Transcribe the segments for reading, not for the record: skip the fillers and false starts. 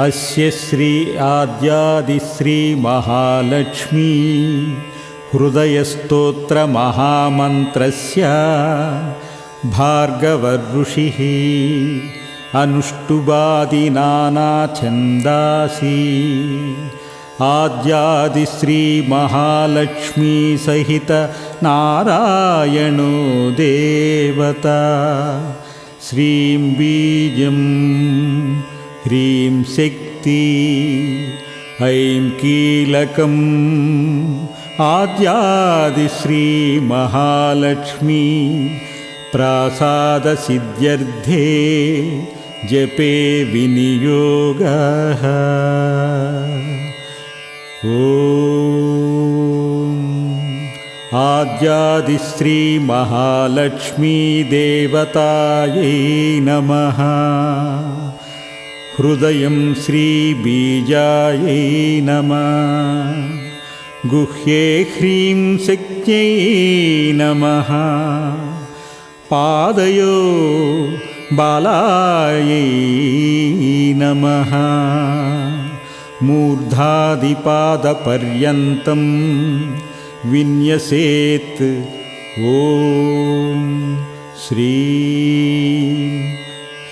अस्य श्री आद्यादिश्री महालक्ष्मी हृदयस्तोत्रमहामन्त्रस्य भार्गवऋषिः अनुष्टुबादिनानाछन्दासि आद्यादिश्री महालक्ष्मी सहित नारायणो देवता श्रीं बीजं ह्रीं शक्ति ऐं कीलकम् आद्यादिश्री महालक्ष्मी प्रासादसिद्ध्यर्थे जपे विनियोगः। ॐ आद्यादिश्री महालक्ष्मी देवतायै नमः। हृदयं श्रीबीजायै नमः। गुह्ये ह्रीं शक्त्यै नमः। पादयो बालायै नमः। मूर्धादिपादपर्यन्तं विन्यसेत्। ॐ श्रीं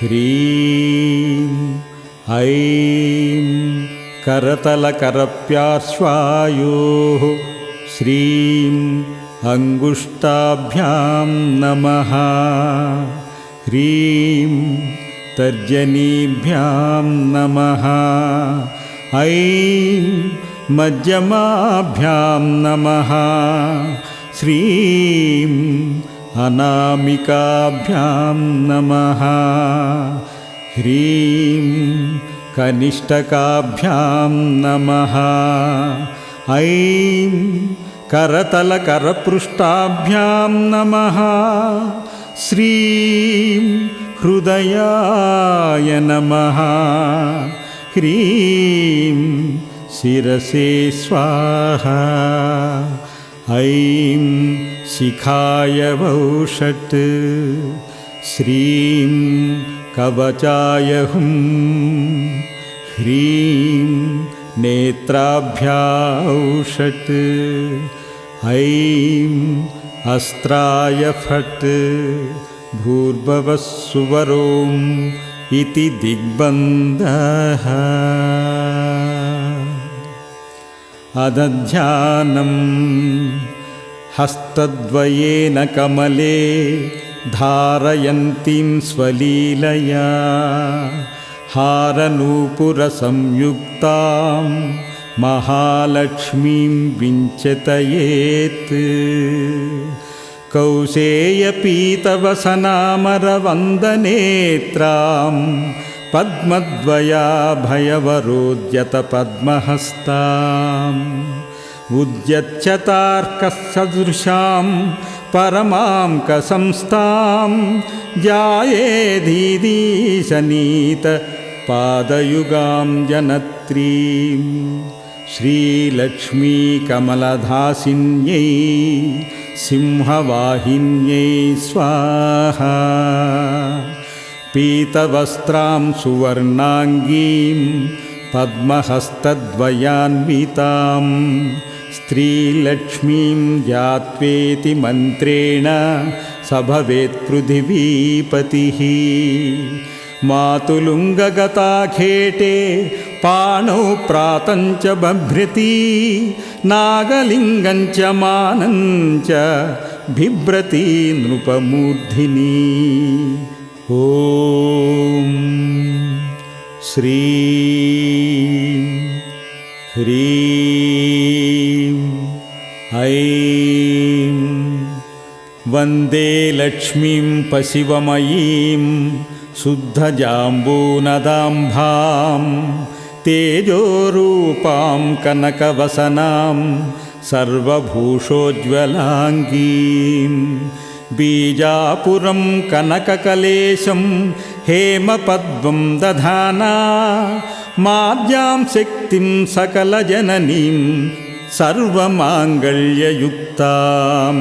ह्रीं ऐं करतलकरप्यार्श्वायोः श्रीं अंगुष्ठाभ्यां नमः। ह्रीं तर्जनीभ्यां नमः। ऐं मध्यमाभ्यां नमः। श्रीं अनामिकाभ्यां नमः। ह्रीं कनिष्ठकाभ्यां नमः। ऐं करतलकरपृष्ठाभ्यां नमः। श्रीं हृदयाय नमः। ह्रीं शिरसे स्वाहा। ऐं शिखाय वौषट्। श्रीं कवचाय हुं। ह्रीं नेत्राभ्याौषट्। ऐं अस्त्राय फट्। भूर्भुवः सुवरों इति दिग्बन्धः। अदध्यानं हस्तद्वयेन कमले धारयन्तीं स्वलीलया हारनूपुरसंयुक्तां महालक्ष्मीं विञ्चितयेत्। कौसेयपीतवसनामरवन्दनेत्रां पद्मद्वयाभयवरोद्यतपद्महस्ताम् उद्यच्छतार्कसदृशां परमां कसंस्थां ध्यायेदीदीशनीतपादयुगां जनत्रीं श्रीलक्ष्मी कमलधासिन्यै सिंहवाहिन्यै स्वाहा। पीतवस्त्रां सुवर्णाङ्गीं पद्महस्तद्वयान्वितां स्त्रीलक्ष्मीं ध्यात्वेति मन्त्रेण स भवेत् पृथिवीपतिः। मातुलुङ्गगता खेटे पाणौ प्रातञ्च बभ्रति नागलिङ्गञ्च मानञ्च बिभ्रति नृपमूर्धिनी। ॐ श्रीं ह्रीं ऐं वन्दे लक्ष्मीं पशिवमयीं शुद्धजाम्बूनदाम्भां तेजोरूपां कनकवसनां सर्वभूषोज्ज्वलाङ्गीं बीजापुरं कनककलेशं हेमपद्मं दधाना माद्यां शक्तिं सकलजननीं सर्वमाङ्गल्ययुक्तां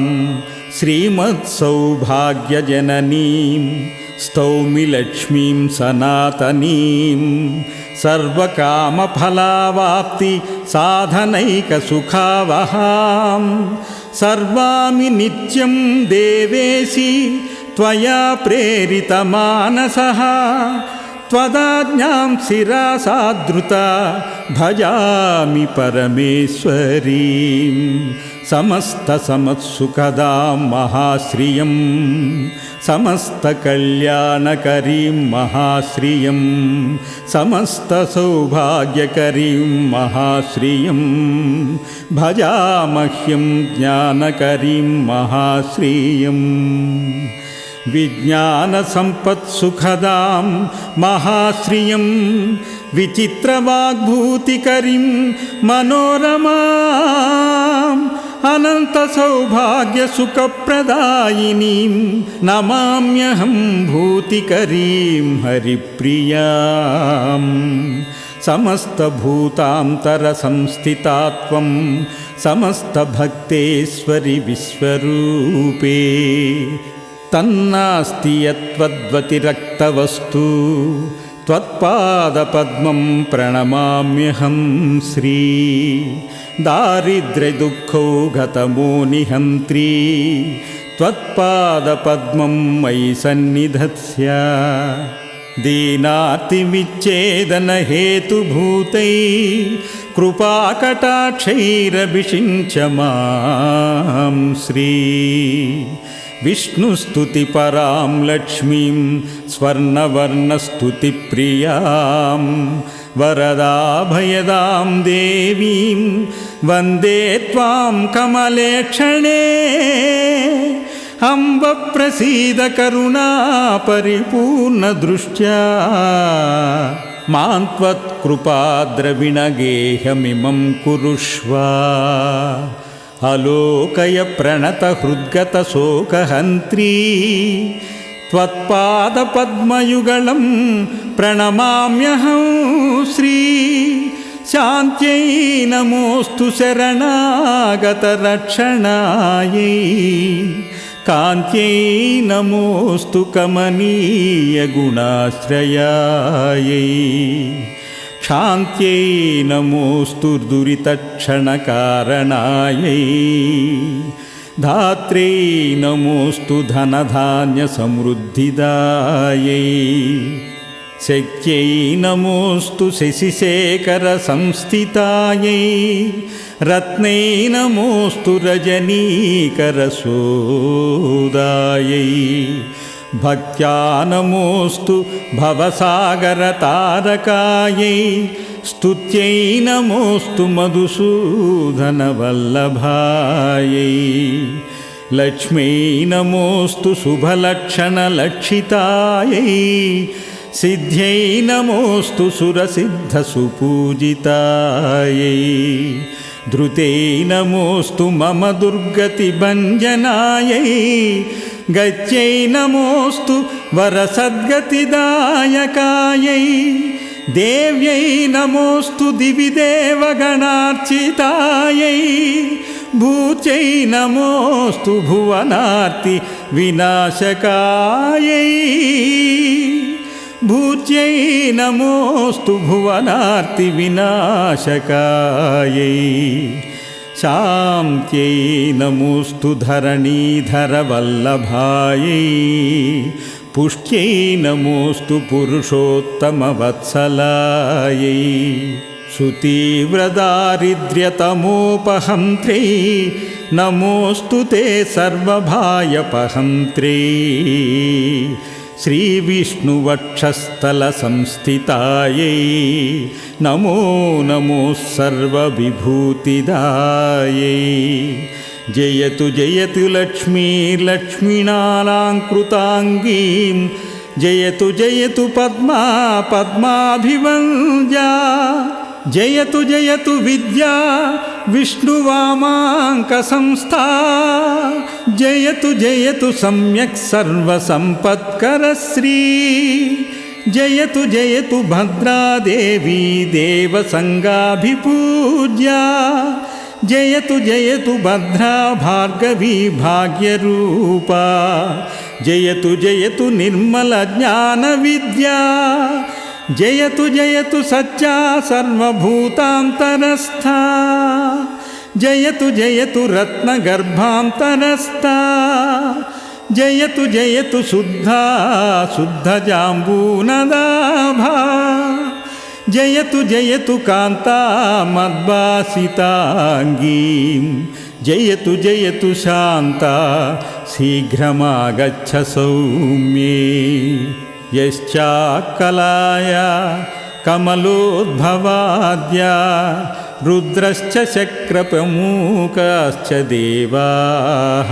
श्रीमत्सौभाग्यजननीं स्तौमि लक्ष्मीं सनातनीं सर्वकामफलावाप्ति साधनैकसुखावहां सर्वामि नित्यं देवेशि त्वया प्रेरितमानसः त्वदाज्ञां शिरसाधृता भजामि परमेश्वरीं समस्तसमत्सुखदां महाश्रियं समस्तकल्याणकरीं महाश्रियं समस्तसौभाग्यकरीं महाश्रियं भजामह्यं ज्ञानकरीं महाश्रियम् विज्ञानसम्पत्सुखदां महाश्रियं विचित्रवाग्भूतिकरीं मनोरमाम् अनन्तसौभाग्यसुखप्रदायिनीं नमाम्यहं भूतिकरीं हरिप्रियाम् समस्तभूतान्तरसंस्थिता त्वं समस्तभक्तेश्वरि विश्वरूपे तन्नास्ति यत्त्वद्वतिरक्तवस्तु त्वत्पादपद्मं प्रणमाम्यहं श्री दारिद्र्यदुःखौघतमोनिहन्त्री त्वत्पादपद्मं मयि सन्निधत्स्य दीनातिविच्छेदनहेतुभूतै कृपाकटाक्षैरभिषिञ्च मां श्री विष्णुस्तुतिपरां लक्ष्मीं स्वर्णवर्णस्तुतिप्रियां वरदाभयदां देवीं वन्दे त्वां कमलेक्षणे अम्ब प्रसीद करुणा परिपूर्णदृष्ट्या मां त्वत्कृपाद्रविणगेहमिमं कुरुष्व अलोकय प्रणतहृद्गतशोकहन्त्री त्वत्पादपद्मयुगलं प्रणमाम्यहं श्री शान्त्यै नमोऽस्तु शरणागतरक्षणायै कान्त्यै नमोऽस्तु कमनीयगुणाश्रयायै शान्त्यै नमोऽस्तु दुरितक्षणकारणायै धात्र्यै नमोऽस्तु धनधान्यसमृद्धिदायै शक्त्यै नमोऽस्तु शशिशेखरसंस्थितायै रत्नै नमोऽस्तु रजनीकरसोदायै भक्त्या नमोऽस्तु भवसागरतारकायै स्तुत्यै नमोऽस्तु मधुसूदनवल्लभायै लक्ष्म्यै नमोऽस्तु शुभलक्षणलक्षितायै सिद्ध्यै नमोऽस्तु सुरसिद्धसुपूजितायै धृत्यै नमोऽस्तु मम दुर्गतिभञ्जनायै गत्यै नमोऽस्तु वरसद्गतिदायकायै देव्यै नमोऽस्तु दिवि देवगणार्चितायै भूत्यै नमोऽस्तु भुवनार्ति विनाशकायै भूत्यै नमोऽस्तु भुवनार्ति विनाशकायै शान्त्यै नमोऽस्तु धरणीधरवल्लभायै पुष्ट्यै नमोऽस्तु पुरुषोत्तमवत्सलायै सुतीव्रदारिद्र्यतमोपहन्त्र्यै नमोऽस्तु ते सर्वभायपहन्त्र्यै श्रीविष्णुवक्षस्थलसंस्थितायै नमो नमो सर्वविभूतिदायै जयतु जयतु लक्ष्मीर्लक्ष्मीणालङ्कृताङ्गीं जयतु जयतु पद्मा पद्माभिवन्द्या जयतु जयतु विद्या विष्णुवामाङ्कसंस्था जयतु जयतु सम्यक् सर्वसम्पत्करश्री जयतु जयतु भद्रादेवी देवसङ्गाभिपूज्या जयतु जयतु भद्रा भार्गवी भाग्यरूपा जयतु जयतु निर्मलज्ञानविद्या జయతు జయతు సత్యా సర్వభూతాంతరస్థా జయతు జయతు రత్నగర్భాంతరస్థా జయతు జయతు శుద్ధా శుద్ధజాంబూనదాభా జయతు జయతు కాంతా మద్వాసితాంగీం జయతు జయతు శాంతా శీఘ్రమాగచ్చ సౌమ్యే యశ్చాకలాయ కమలోద్భవాద్యా రుద్రశ్చ శక్రప్రముఖాశ్చ దేవాః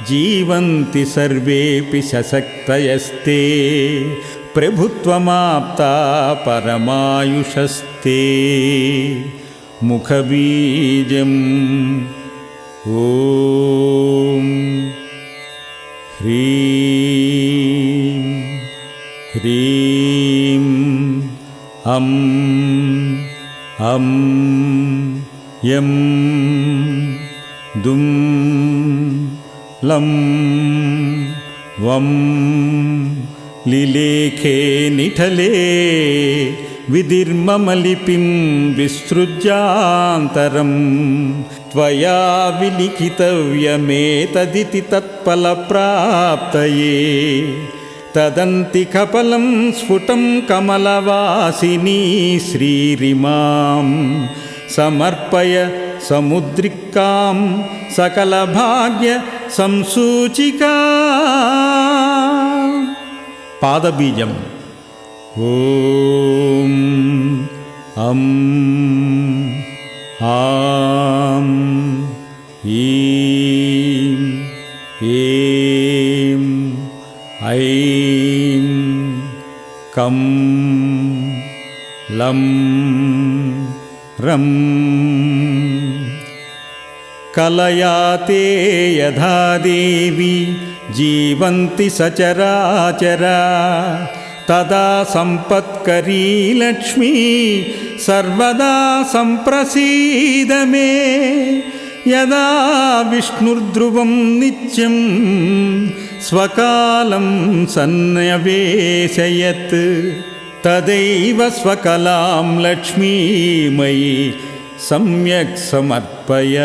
జీవంతి సర్వేపి సశక్తయస్తే ప్రభుత్వమాప్తా పరమాయుషస్తే ముఖబీజం ఓం హ్రీం హ్రీం అం అం యం దుం లం వం లిలేఖే నిఠలే విధిర్మమలిపిం విసృజ్యాంతరం త్వయా విలిఖితవ్యమేతదితి తత్ఫలప్రాప్తయే తదంతికఫలం స్ఫుటం కమలవాసినీ శ్రీరిమాం సమర్పయ సముద్రికాం సకలభాగ్య సంసూచికా పాదబీజం ఓం అం ఆం ఈం ఏం ఐం కం లం రం కలయాతే యథా దేవి జీవంతి సచరాచరా తదా సంపత్కరీ లక్ష్మీ సర్వదా సంప్రసీద మే యదా విష్ణుర్ధ్రువం నిత్యం స్వకాలం సన్యవేశయత్ తదైవ స్వకలాం లక్ష్మీమయీ సమ్యక్ సమర్పయ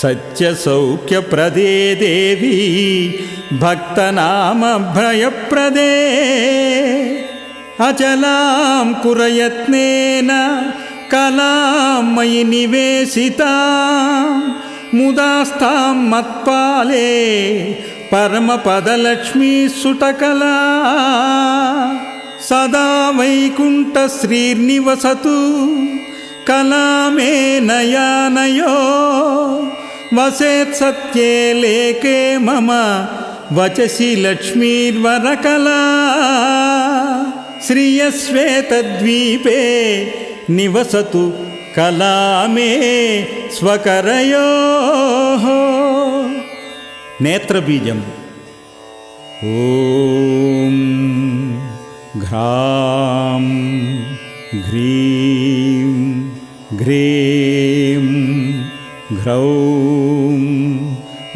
సత్యసౌఖ్యప్రదే దేవి భక్తనామభయప్రదే అచలాం కురయత్నేన కలాం మయి నివేశితాం ముదాస్తాం మత్పాలే పరమపదలక్ష్మీ సుటకలా సదా వైకుంఠ శ్రీర్నివసతు కలామే నయానయో వసేత్ సత్యే లేకే మమ వచసి లక్ష్మీర్వరకలా శ్రియశ్వేతద్వీపే నివసతు కలామే స్వకరయోః నేత్రబీజం ఓం ఘ్రాం ఘ్రీం ఘ్రీం ఘ్రౌం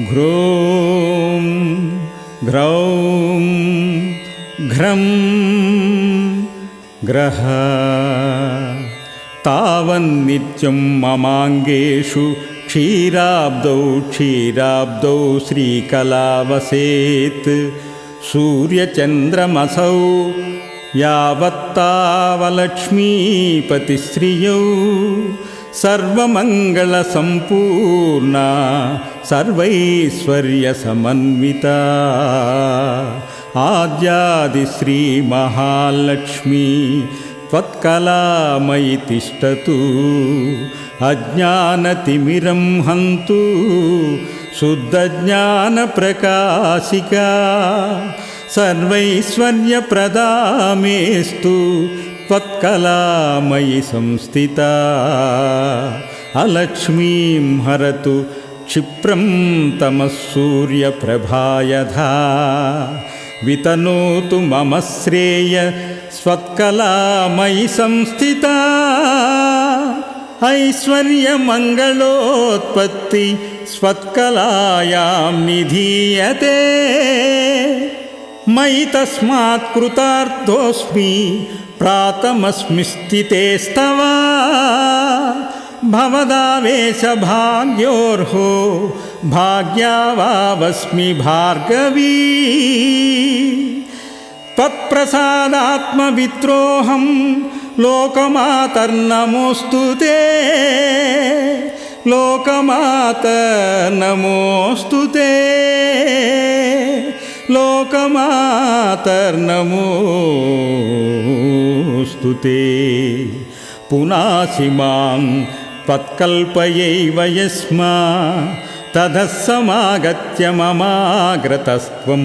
ఘ్రోం ఘ్రౌం ఘ్రం గ్రహ తావన్నిత్యం మమాంగేషు క్షీరాబ్దౌ క్షీరాబ్దౌ శ్రీకళా వసేత్ సూర్యచంద్రమసౌ యావత్తావలక్ష్మీపతిశ్రియౌ సర్వమంగళసంపూర్ణా సర్వైశ్వర్యసమన్వితా ఆద్యాదిశ్రీ మహాలక్ష్మీ త్వత్కళామయి తిష్టతు అజ్ఞానతిమిరం హంతు శుద్ధజ్ఞానప్రకాశికా సర్వైశ్వర్యప్రదామేస్తు త్వత్కళామయి సంస్థితా అలక్ష్మీం హరతు క్షిప్రం తమః సూర్యప్రభాయథా వితనోతు మమ శ్రేయ స్వత్కళామయి సంస్థితా ఐశ్వర్యమంగళోత్పత్తి స్వత్కళాయాం నిధీయతే मयि तस्मात् कृतार्थोऽस्मि प्रातमस्मि स्थितेस्तव भवदावेशभाग्योर्हो भाग्यावावस्मि भार्गवी त्वत्प्रसादात्मवित्रोऽहं लोकमातर्नमोऽस्तु ते लोकमातर्नमोऽस्तु ते लोकमातर्नमोऽस्तु ते पुनासि मां त्वत्कल्पयैव यस्मा ततः समागत्य ममाग्रतस्त्वं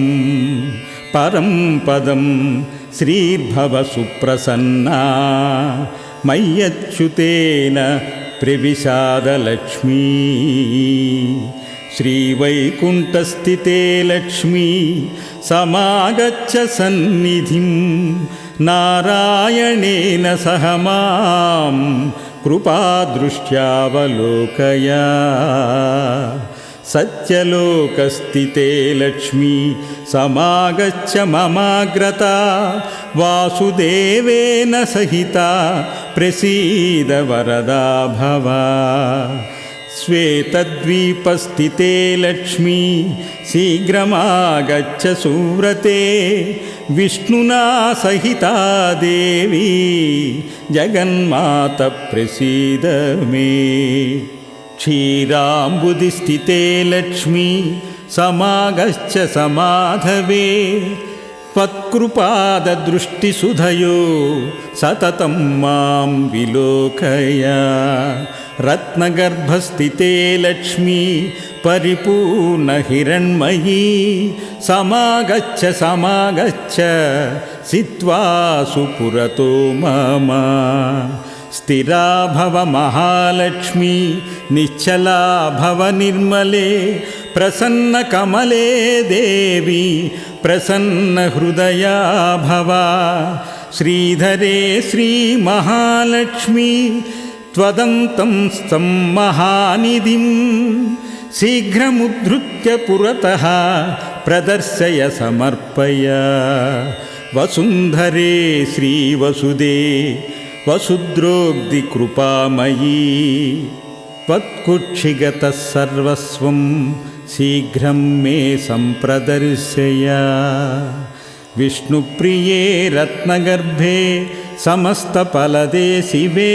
परं पदं श्रीर्भव सुप्रसन्ना मय्यच्युतेन प्रविशादलक्ष्मी श्रीवैकुण्ठस्थिते लक्ष्मी समागच्छ सन्निधिं नारायणेन सह मां कृपादृष्ट्यावलोकय सत्यलोकस्थिते लक्ष्मी समागच्छ ममाग्रता वासुदेवेन सहिता प्रसीद वरदा भव श्वेतद्वीपस्थिते लक्ष्मी शीघ्रमागच्छ सुव्रते विष्णुना सहिता देवी जगन्माता प्रसीद मे क्षीराम्बुधिस्थिते लक्ष्मी समागच्छ समाधवे त्वत्कृपाददृष्टिसुधयो सततं मां विलोकय रत्नगर्भस्थिते लक्ष्मी परिपूर्णहिरण्मयी समागच्छ समागच्छ सित्वा सुपुरतो मम स्थिरा भव महालक्ष्मी निश्चला भव निर्मले प्रसन्नकमले देवी प्रसन्नहृदया भव श्रीधरे श्रीमहालक्ष्मी त्वदन्तं स्तं महानिधिं शीघ्रमुद्धृत्य पुरतः प्रदर्शय समर्पय वसुन्धरे श्रीवसुदे वसुद्रोग्धिकृपामयी त्वत्कुक्षिगतः सर्वस्वं शीघ्रं मे सम्प्रदर्शय विष्णुप्रिये रत्नगर्भे समस्तफलदे शिवे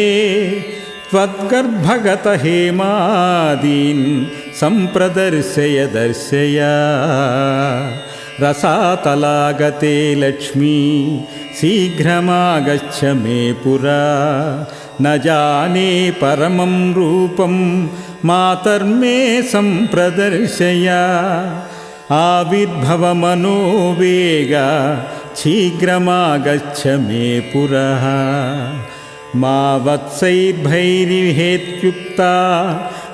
त्वद्गर्भगत हेमादीन् सम्प्रदर्शय दर्शय रसातलागते लक्ष्मी शीघ्रमागच्छ मे पुरा न जाने परमं रूपं मातर्मे सम्प्रदर्शय आविर्भवमनोवेग शीघ्रमागच्छ मे पुरः मा वत्सैर्भैर्विहेत्युक्ता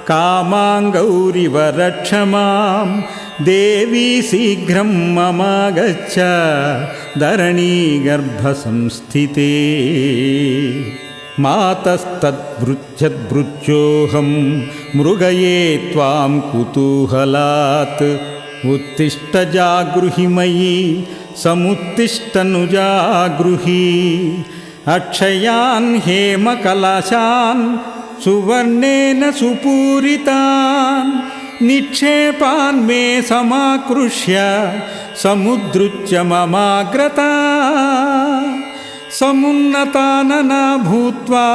कामाङ्गौरिव रक्ष मां देवी शीघ्रं ममागच्छ धरणीगर्भसंस्थिते मातस्तद्भृत्यद्भृत्योऽहं मृगये त्वां कुतूहलात् उत्तिष्ठ जागृहि मयि समुत्तिष्ठनुजागृहि अक्षयान् हेमकलशान् सुवर्णेन सुपूरितान् निक्षेपान् मे समाकृष्य समुद्धृत्य ममाग्रता समुन्नतानना भूत्वा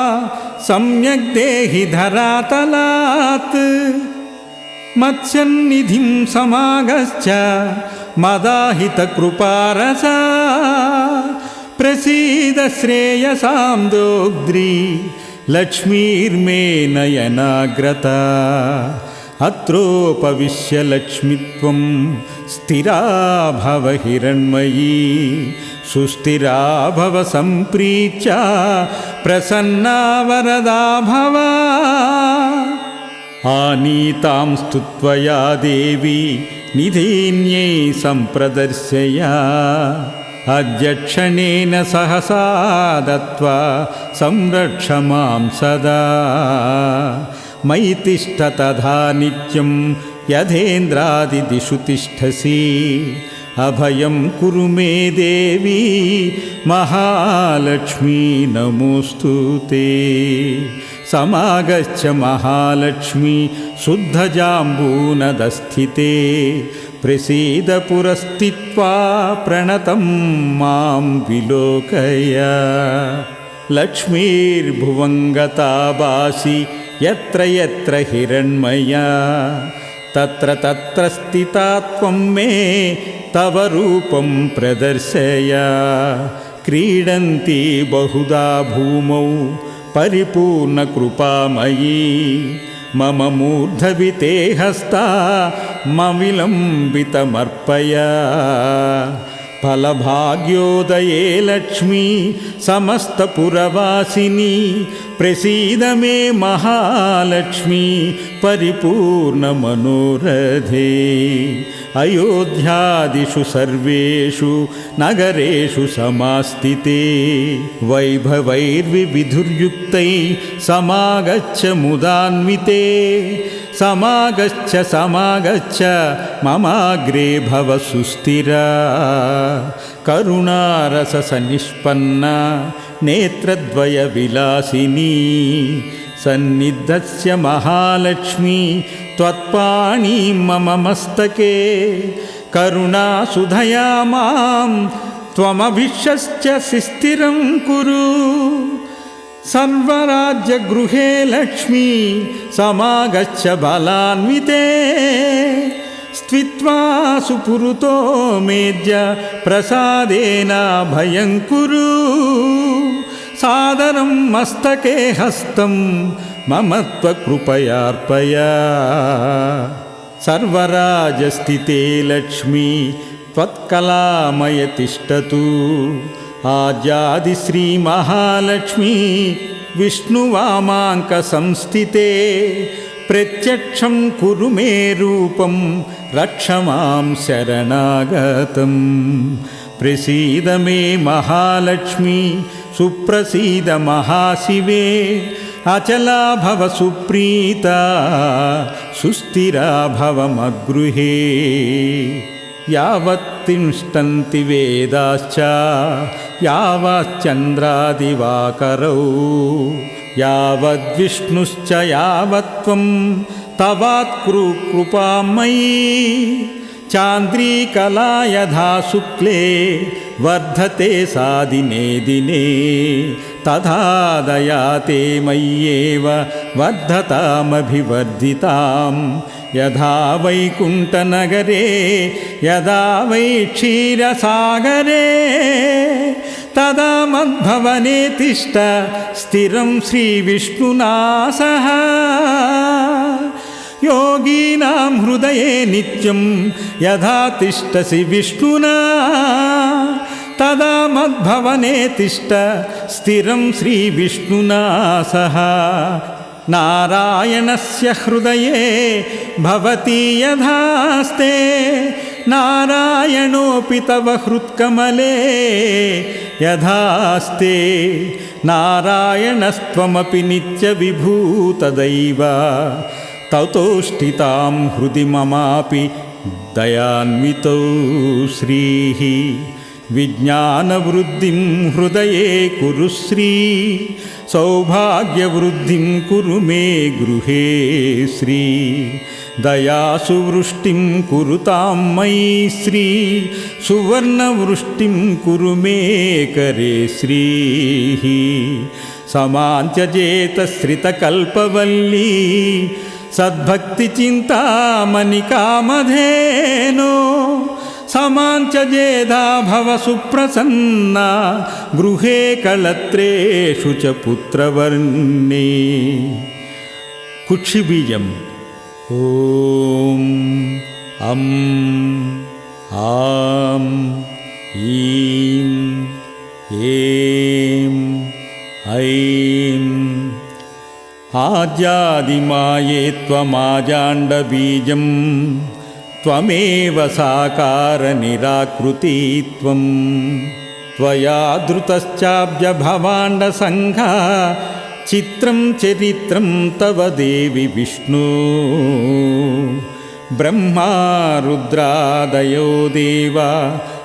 सम्यक् देहि धरातलात् मत्स्यन्निधिं समागच्छ मदाहितकृपारसा प्रसीद श्रेयसां दोग्ध्री लक्ष्मीर्मे नयनाग्रता अत्रोपविश्य लक्ष्मीत्वं स्थिरा भव हिरण्मयी सुस्थिरा भव सम्प्रीत्य प्रसन्ना वरदा भव आनीतां स्तुत्वया देवी निधीन्यै सम्प्रदर्शय अध्यक्षणेन सहसा दत्वा संरक्ष मां सदा मयि तिष्ठ तथा नित्यं यथेन्द्रादिदिषु तिष्ठसि अभयं कुरु मे देवी महालक्ष्मी नमोऽस्तु ते। समागच्छ महालक्ष्मी शुद्धजाम्बूनदस्थिते प्रसीद पुरस्थित्वा प्रणतं मां विलोकय। लक्ष्मीर्भुवङ्गता भासि यत्र यत्र हिरण्मया तत्र तत्र स्थिता त्वं मे तव रूपं प्रदर्शय। क्रीडन्ती बहुधा भूमौ परिपूर्णकृपामयी मम मूर्धविते हस्ता मविलम्बितमर्पय। फलभाग्योदये लक्ष्मी समस्तपुरवासिनी प्रसीद मे महालक्ष्मी परिपूर्णमनोरथे। अयोध्यादिषु सर्वेषु नगरेषु समास्थिते वैभवैर्विविधुर्युक्तै समागच्छ मुदान्विते। समागच्छ समागच्छ ममाग्रे भव सुस्थिरा। करुणारसनिष्पन्ना नेत्रद्वयविलासिनी सन्निधस्य महालक्ष्मी त्वत्पाणिं मम मस्तके। करुणासुधया मां त्वमभिषच्च स्थिरं कुरु। सर्वराज्यगृहे लक्ष्मी समागच्छ बलान्विते। स्थित्वा सुपुरुतो मेद्य प्रसादेन भयं कुरु। सादरं मस्तके हस्तं मम त्वकृपयार्पय। सर्वराजस्थिते लक्ष्मी त्वत्कलामय तिष्ठतु। आद्यादिश्रीमहालक्ष्मी विष्णुवामाङ्कसंस्थिते प्रत्यक्षं कुरु मे रूपं रक्ष मां शरणागतं। प्रसीद मे महालक्ष्मी सुप्रसीद महाशिवे। अचला भव सुप्रीता सुस्थिरा भव मद्गृहे। यावत् तिष्ठन्ति वेदाश्च यावच्चन्द्रादिवाकरौ यावद्विष्णुश्च यावत् त्वं तवात्कुरु कृपां मयि। चान्द्रीकला यथा शुक्ले वर्धते सा दिने दिने तथा दया ते मय्येव वर्धतामभिवर्धिताम्। यथा वैकुण्ठनगरे यदा वै क्षीरसागरे तदा मद्भवने तिष्ठ स्थिरं श्रीविष्णुना सह। योगीनां हृदये नित्यं यथा तिष्ठसि विष्णुना तदा मद्भवने तिष्ठ स्थिरं श्रीविष्णुना सह। नारायणस्य हृदये भवति यथास्ते नारायणोऽपि तव हृत्कमले यथास्ते। नारायणस्त्वमपि नित्यविभूतदैव ततो स्थितां हृदि ममापि दयान्वितो श्रीः। विज्ञानवृद्धिं हृदये कुरु श्री। सौभाग्यवृद्धिं कुरु मे गृहे श्री। दयासुवृष्टिं कुरुतां मयि श्री। सुवर्णवृष्टिं कुरु मे करे श्रीः। समान्त्यजेतश्रितकल्पवल्ली सद्भक्तिचिन्तामणिकामधेनो। समाञ्चजेधा भव सुप्रसन्ना गृहे कलत्रेषु च पुत्रवर्णे। कुक्षिबीजम् ॐ अं आं ईं ऐं ऐं आद्यादिमाये त्वमाजाण्डबीजम् त्वमेव साकारनिराकृती त्वं। त्वया धृतश्चाब्जभवाण्डसङ्घा चित्रं चरित्रं तव देवि विष्णु। ब्रह्मा रुद्रादयो देवा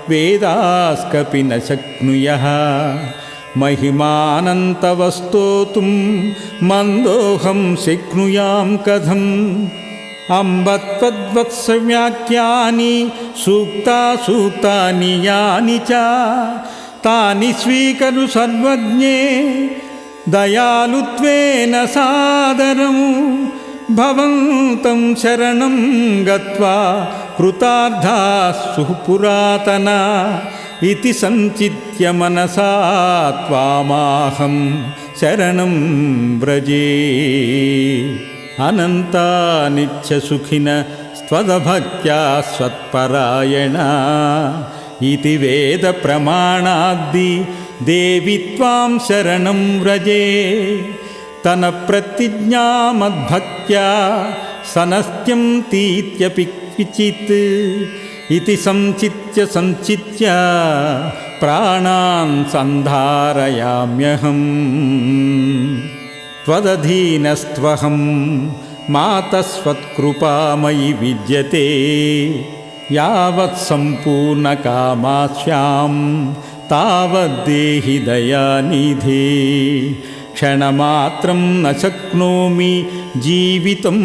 वेदास्कपि न शक्नुयः महिमानन्तवस्तोतुं मन्दोऽहं शक्नुयां कथम् अम्ब त्वद्वत्सव्याख्यानि सूक्तानि यानि च तानि स्वीकरु सर्वज्ञे दयालुत्वेन सादरं भवन्तं शरणं गत्वा कृतार्थाः पुरातना इति संचित्य मनसा त्वामाहं शरणं व्रजे अनन्तानित्यसुखिन त्वदभक्त्या स्वत्परायणा इति वेदप्रमाणाद्दि देवि त्वां शरणं व्रजे तनप्रतिज्ञामद्भक्त्या सनस्त्यं तीत्यपि किचित् इति संचित्य प्राणान् सन्धारयाम्यहम् त्वदधीनस्त्वहं मातस्त्वत्कृपा मयि विद्यते यावत् सम्पूर्णकामास्यां तावद्देहि दयानिधे क्षणमात्रं न शक्नोमि जीवितुं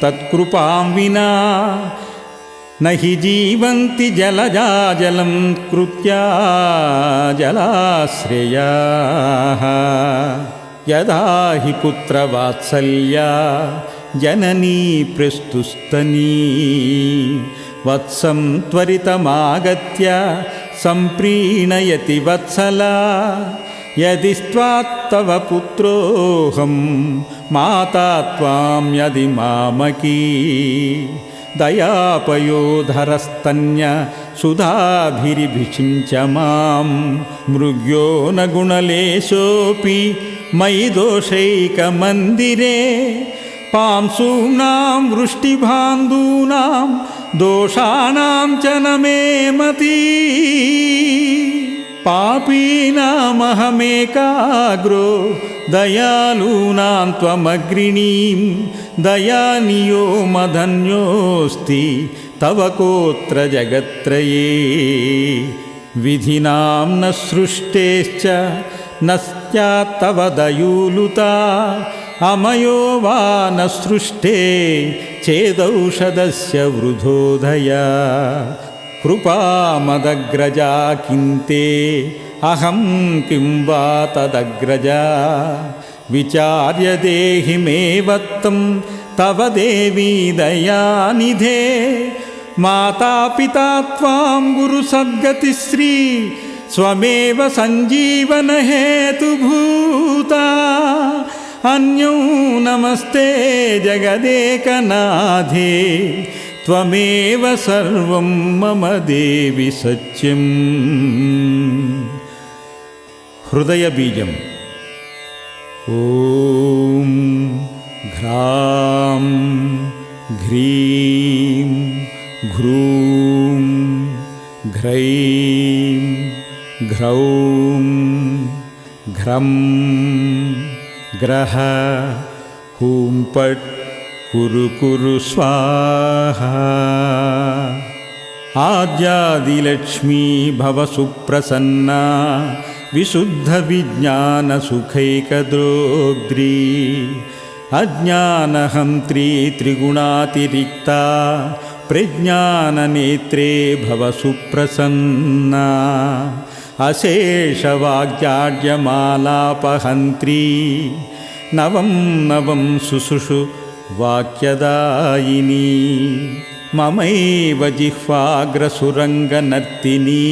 तत्कृपां विना न हि जीवन्ति जलजा जलं कृत्या जलाश्रयाः यदा हि पुत्रवात्सल्या जननी प्रस्तुस्तनी वत्सं त्वरितमागत्य सम्प्रीणयति वत्सला यदि त्वात्तव पुत्रोऽहं माता त्वां यदि मामकी दयापयोधरस्तन्य सुधाभिरिभिषिञ्च मां मृग्यो न गुणलेशोऽपि मयि दोषैकमन्दिरे पांसूनां वृष्टिभान्दूनां दोषाणां च न मे मती पापीनामहमेकाग्रो दयालूनां त्वमग्रणीं दयानियो मधन्योऽस्ति तव कोत्र जगत्त्रये विधिनां न सृष्टेश्च न स्यात्तव दयूलुता अमयो वा न सृष्टे चेदौषधस्य वृधोदया कृपामदग्रजा किन्ते अहं किं वा तदग्रजा विचार्य देहि मे वत्तं तव देवी दयानिधे माता पिता त्वां गुरुसद्गतिश्री स्वमेव सञ्जीवनहेतुभूता अन्यो नमस्ते जगदेकनाथे त्वमेव सर्वं मम देवि सत्यम् हृदयबीजम् ॐ घ्रां घ्रीं घ्रूं घ्रैं घ्रौं घ्रं ग्रह हूं पट् कुरु कुरु स्वाहा आद्यादिलक्ष्मी भव सुप्रसन्ना विशुद्धविज्ञानसुखैकद्रोग्ध्री अज्ञानहन्त्री त्रिगुणातिरिक्ता प्रज्ञाननेत्रे भव सुप्रसन्ना अशेषवाग्जाड्यमालापहन्त्री नवं नवं सुषुषु वाक्यदायिनी ममैव जिह्वाग्रसुरङ्गनर्तिनी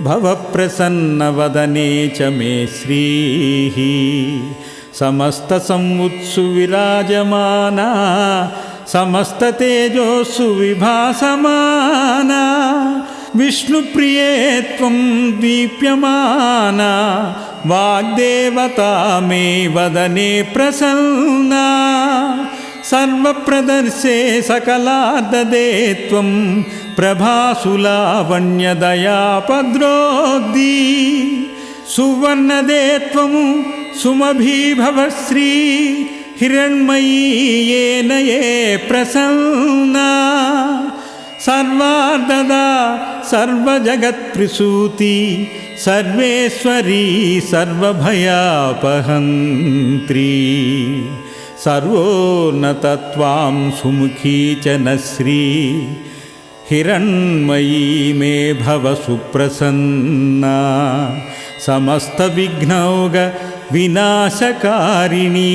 भवप्रसन्नवदने च मे श्रीः समस्तसंवत्सु विराजमाना समस्ततेजोषु विभासमाना विष्णुप्रिये त्वं दीप्यमाना वाग्देवता मे वदने प्रसन्ना सर्वप्रदर्शे सकलार्ददे त्वं प्रभासुलावण्यदयापद्रोग्धी सुवर्णदे त्वं सुमभीभवश्री हिरण्मयी येन ये प्रसन्ना सर्वार्धदा सर्वजगत्प्रसूति सर्वेश्वरी सर्वभयापहन्त्री सर्वोन्नतत्वां सुमुखी च नश्री हिरण्मयी मे भव सुप्रसन्ना समस्तविघ्नौघ विनाशकारिणी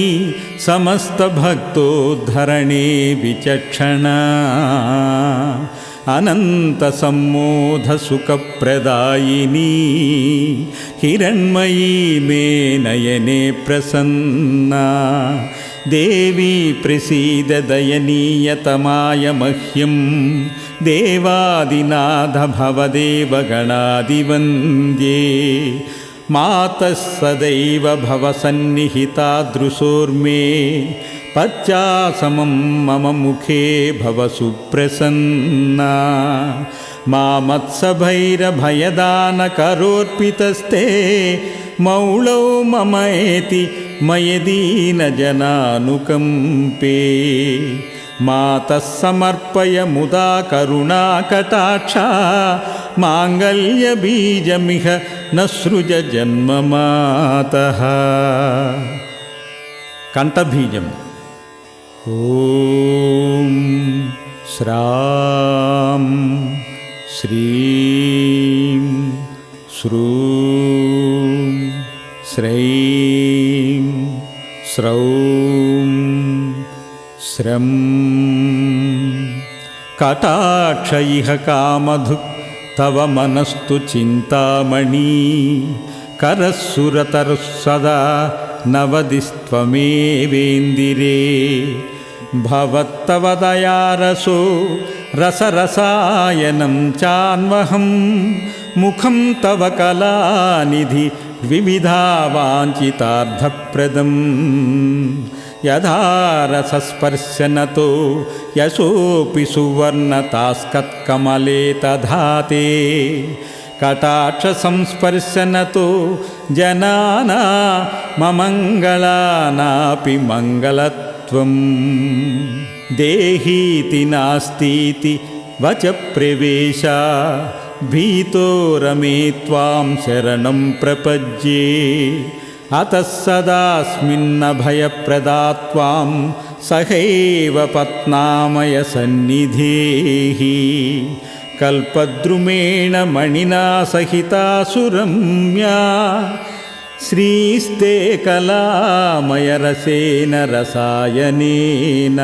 समस्तभक्तोद्धरणे विचक्षणा अनन्तसम्मोधसुखप्रदायिनी हिरण्मयी मे नयने प्रसन्ना देवी प्रसीद दयनीयतमाय मह्यं देवादिनाथ भवदेवगणादिवन्द्ये मातः सदैव भवसन्निहितादृशोर्मे पच्चासमं मम मुखे भव सुप्रसन्ना मामत्सभैरभयदानकरोर्पितस्ते मौळौ ममैति मयदीनजनानुकम्पे मातः समर्पय मुदा करुणाकटाक्षा माङ्गल्यबीजमिह न सृज जन्ममातः कंठबीजम् ॐ श्रां श्रीं श्रूं श्रैं स्रौं श्रं कटाक्ष इह कामधुक् तव मनस्तु चिन्तामणि करस्सुरतरुः सदा नवदिस्त्वमेवेन्दिरे भवत्तव दयारसो रसरसायनं चान्वहं मुखं तव कलानिधि विविधा वाञ्छितार्थप्रदं यथा रसस्पर्शनतो यशोऽपि सुवर्णतास्कत्कमले तथा ते कटाक्षसंस्पर्शनतो जनाना ममङ्गलानापि मङ्गलत्वं देहीति नास्तीति वच प्रवेश भीतो रमे त्वां शरणं प्रपद्ये अतः सदास्मिन्न भयप्रदा त्वां सहैव पत्नामय सन्निधेः कल्पद्रुमेण मणिना सहिता सुरम्या श्रीस्ते कलामयरसेन रसायनेन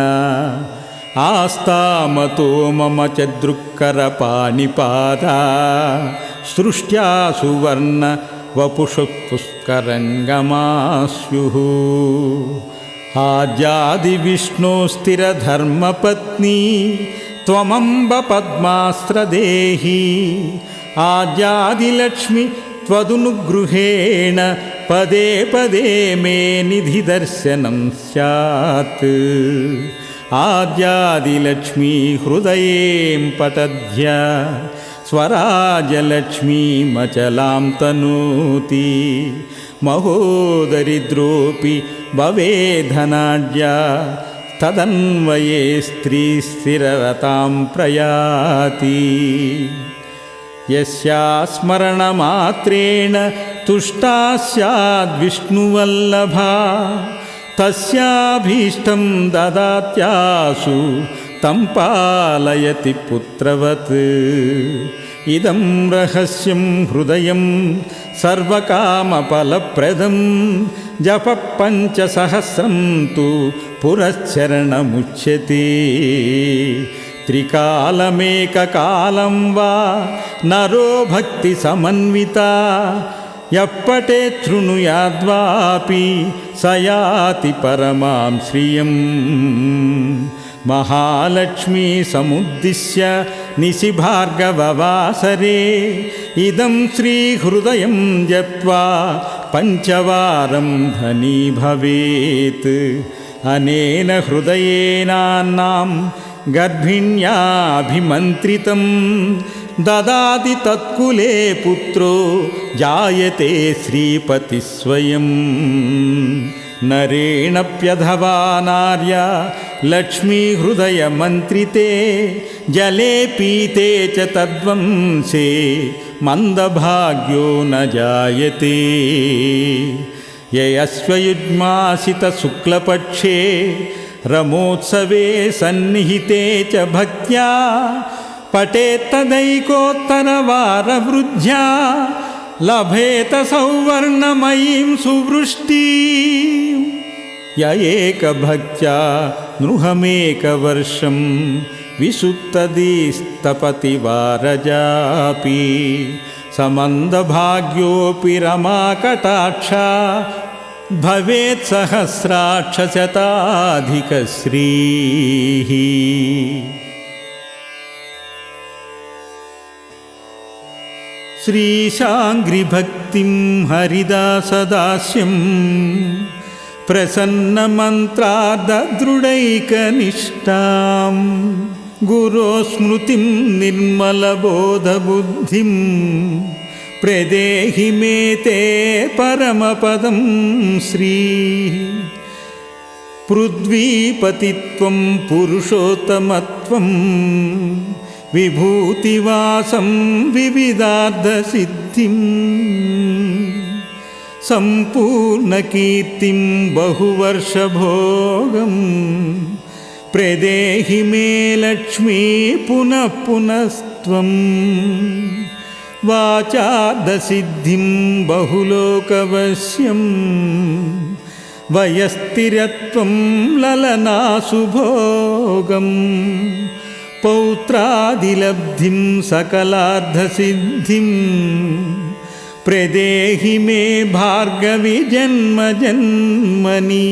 आस्तामतो मम च दृक्करपाणिपादा सृष्ट्या सुवर्ण वपुषुः पुष्करङ्गमास्युः आद्यादिविष्णो स्थिरधर्मपत्नी त्वमम्ब पद्मास्त्रदेहि आद्यादिलक्ष्मी त्वदनुगृहेण पदे पदे मे निधिदर्शनं स्यात् आद्यादिलक्ष्मी हृदयें पटध्य स्वराजलक्ष्मीमचलां तनोति महोदरिद्रोऽपि भवेद्धनाढ्या तदन्वये स्त्रीस्थिररतां प्रयाति यस्या स्मरणमात्रेण तुष्टा स्याद्विष्णुवल्लभा तस्याभीष्टं ददात्यासु तं पालयति पुत्रवत् इदं रहस्यं हृदयं सर्वकामफलप्रदं जपः पञ्चसहस्रं तु पुरश्चरणमुच्यते त्रिकालमेककालं वा नरो भक्तिसमन्विता यः पठेत् शृणुयाद्वापि स याति परमां श्रियम् महालक्ष्मी समुद्दिश्य निशिभार्गववासरे इदं श्रीहृदयं जप्त्वा पञ्चवारं धनी भवेत् अनेन हृदयेनान्नां गर्भिण्याभिमन्त्रितं ददाति तत्कुले पुत्रो जायते श्रीपतिः स्वयं नरेणप्यधवा नार्या लक्ष्मीहृदयमन्त्रिते जले पीते च तद्वंशे मन्दभाग्यो न जायते ययस्वयुग्मासितशुक्लपक्षे रमोत्सवे सन्निहिते च भक्त्या पठेत्तदैकोत्तरवारवृद्ध्या लभेत सौवर्णमयीं सुवृष्टिं य एकभक्त्या नृहमेकवर्षं विसुप्तदीस्तपति वारजापि समन्दभाग्योऽपि रमाकटाक्षा भवेत् सहस्राक्षशताधिकश्रीः। श्रीशाङ्घ्रिभक्तिं हरिदासदास्यं प्रसन्नमन्त्रार्धदृढैकनिष्ठां गुरोस्मृतिं निर्मलबोधबुद्धिं प्रदेहि मे ते परमपदं श्री पृथ्वीपतित्वं पुरुषोत्तमत्वं विभूतिवासं विविधार्थसिद्धिं सम्पूर्णकीर्तिं बहुवर्षभोगं प्रदेहि मे लक्ष्मी पुनः पुनस्त्वं वाचार्धसिद्धिं बहुलोकवश्यं वयस्थिरत्वं ललनासुभोगं पौत्रादिलब्धिं सकलार्धसिद्धिं प्रदेहि मे भार्गवी जन्म जन्मनि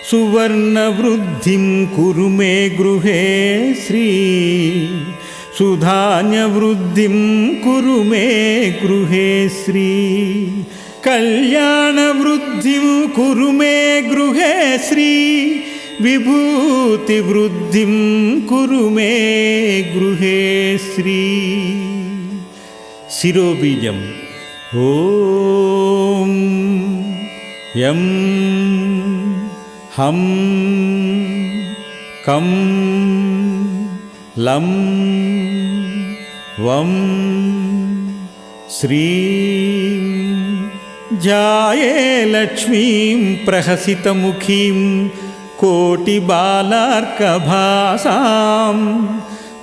सुवर्णवृद्धिं कुरु मे गृहे श्री सुधान्यवृद्धिं कुरु मे गृहे श्री कल्याणवृद्धिं कुरु मे गृहे श्री विभूतिवृद्धिं कुरु मे गृहे श्री। शिरोबीजम् ॐ यं हं कं लं वं श्रीं ध्याये लक्ष्मीं प्रहसितमुखीं कोटिबालार्कभासां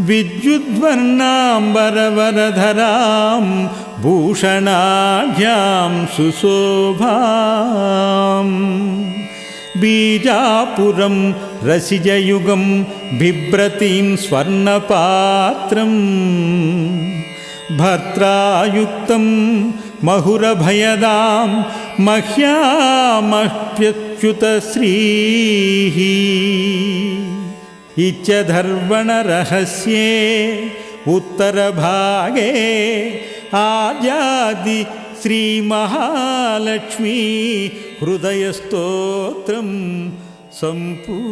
विद्युद्वर्णाम्बरवरधरां भूषणाढ्यां सुशोभां बीजापुरं रसिजयुगं बिभ्रतीं स्वर्णपात्रं भर्त्रायुक्तं महुरभयदां मह्यामप्यच्युतश्रीः इच्छधर्वणरहस्ये उत्तरभागे आद्यादि श्रीमहालक्ष्मी हृदयस्तोत्रं सम्पूर्णम्।